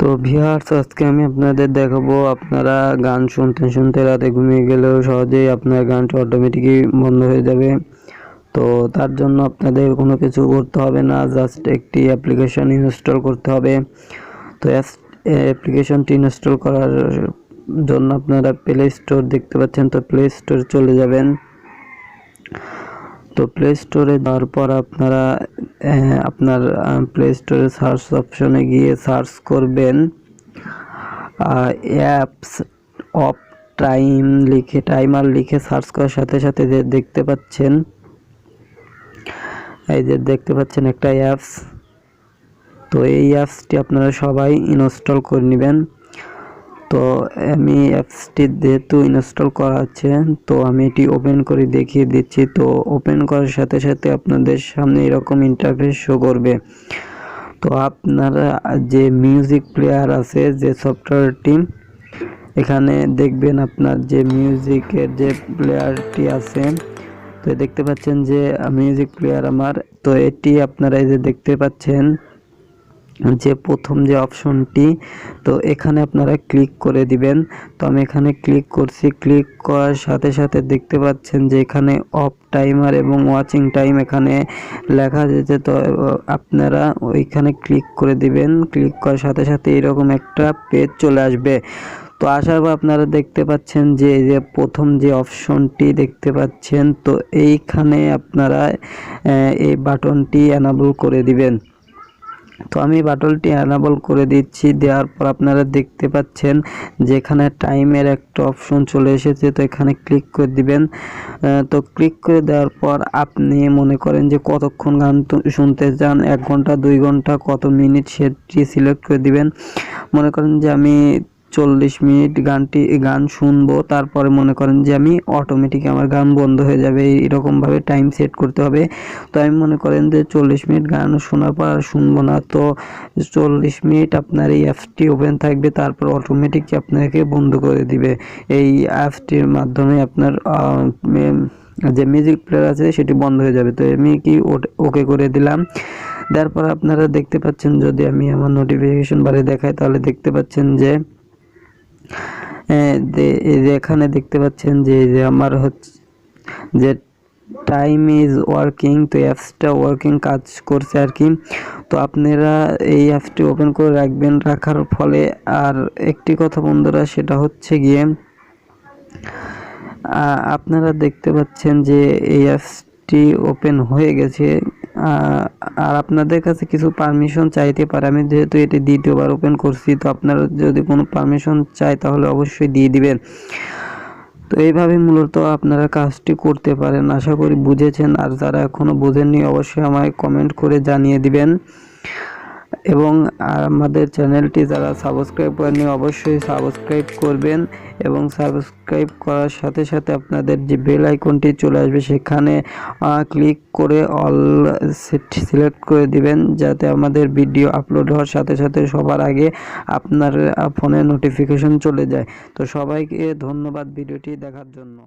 তো ভিউয়ার্স, আজকে আমি আপনাদের দেখাবো আপনারা গান শুনতে শুনতে রাতে ঘুমিয়ে গেলেও সহজেই আপনার গানটা অটোমেটিকই বন্ধ হয়ে যাবে। তো তার জন্য আপনাদের কোনো কিছু করতে হবে না, জাস্ট একটি অ্যাপ্লিকেশন ইনস্টল করতে হবে। তো অ্যাপ্লিকেশনটি ইনস্টল করার জন্য আপনারা প্লে স্টোর দেখতে পাচ্ছেন, তো প্লে স্টোরে চলে যাবেন। তো প্লে স্টোরে যাওয়ার পর আপনারা আপনার প্লে স্টোরে সার্চ অপশনে গিয়ে সার্চ করবেন অ্যাপস অফ টাইমার লিখে সার্চ করার সাথে সাথে যে দেখতে পাচ্ছেন, এই যে দেখতে পাচ্ছেন একটা অ্যাপস। তো এই অ্যাপসটি আপনারা সবাই ইনস্টল করে নেবেন। তো আমি অ্যাপসটি যেহেতু ইনস্টল করা আছে, তো আমি এটি ওপেন করে দেখিয়ে দিচ্ছি। তো ওপেন করার সাথে সাথে আপনাদের সামনে এরকম ইন্টারফেস শো করবে। তো আপনারা যে মিউজিক প্লেয়ার আছে, যে সফটওয়্যারটি, এখানে দেখবেন আপনার যে মিউজিকের যে প্লেয়ারটি আছে, তো দেখতে পাচ্ছেন যে মিউজিক প্লেয়ার আমার। তো এটি আপনারা এই যে দেখতে পাচ্ছেন যে প্রথম যে অপশনটি, তো এখানে আপনারা ক্লিক করে দিবেন। তো আমি এখানে ক্লিক করছি। ক্লিক করার সাথে সাথে দেখতে পাচ্ছেন যে এখানে অফ টাইমার এবং ওয়াচিং টাইম এখানে লেখা যেতে, তো আপনারা ওইখানে ক্লিক করে দিবেন। ক্লিক করার সাথে সাথে এরকম একটা পেজ চলে আসবে। তো আসার পর আপনারা দেখতে পাচ্ছেন যে এই যে প্রথম যে অপশনটি দেখতে পাচ্ছেন, তো এইখানে আপনারা এই বাটনটি এনাবল করে দিবেন। তো আমি বাটনটি এনাবল করে দিচ্ছি। দেওয়ার পর আপনারা দেখতে পাচ্ছেন যে এখানে টাইমের একটা অপশন চলে এসেছে, তো এখানে ক্লিক করে দিবেন। তো ক্লিক করে দেওয়ার পর আপনি মনে করেন যে কতক্ষণ গান শুনতে চান, 1 ঘন্টা, 2 ঘন্টা, কত মিনিট, সেটি সিলেক্ট করে দিবেন। মনে করেন যে আমি 40 মিনিট গান শুনবো, তারপরে মনে করেন যে আমি অটোমেটিক আমার গান বন্ধ হয়ে যাবে, এরকমভাবে টাইম সেট করতে হবে। তো আমি মনে করেন যে 40 মিনিট গান শোনার পর আর শুনবো না, তো 40 মিনিট আপনার এই অ্যাপসটি ওপেন থাকবে, তারপর অটোমেটিক আপনাকে বন্ধ করে দিবে। এই অ্যাপসটির মাধ্যমে আপনার যে মিউজিক প্লেয়ার আছে সেটি বন্ধ হয়ে যাবে। তো আমি কি ওকে করে দিলাম। তারপর আপনারা দেখতে পাচ্ছেন, যদি আমি আমার নোটিফিকেশন বারে দেখাই, তাহলে দেখতে পাচ্ছেন যে এখানে দেখতে পাচ্ছেন যে আমার হচ্ছে যে টাইম ইজ ওয়ার্কিং, তো অ্যাপসটা ওয়ার্কিং কাজ করছে আর কি। তো আপনারা এই অ্যাপসটি ওপেন করে রাখবেন। রাখার ফলে আর একটি কথা বন্ধুরা, সেটা হচ্ছে গিয়ে আপনারা দেখতে পাচ্ছেন যে এই অ্যাপসটি ওপেন হয়ে গেছে। আর আপনাদের কাছে কিছু পারমিশন চাইতে পারে। আমি যেহেতু এটি দ্বিতীয়বার ওপেন করছি, তো আপনারা যদি কোনো পারমিশন চাই তাহলে অবশ্যই দিয়ে দিবেন। তো এইভাবে মূলত আপনারা কাজটি করতে পারেন। আশা করি বুঝেছেন। আর যারা এখনও বোঝেননি অবশ্যই আমায় কমেন্ট করে জানিয়ে দিবেন। এবং আমাদের চ্যানেলটি যারা সাবস্ক্রাইব করেননি অবশ্যই সাবস্ক্রাইব করবেন, এবং সাবস্ক্রাইব করার সাথে সাথে আপনাদের যে বেল আইকনটি চলে আসবে সেখানে ক্লিক করে অল সিলেক্ট করে দিবেন, যাতে আমাদের ভিডিও আপলোড হওয়ার সাথে সাথে সবার আগে আপনার ফোনে নোটিফিকেশন চলে যায়। তো সবাইকে ধন্যবাদ ভিডিওটি দেখার জন্য।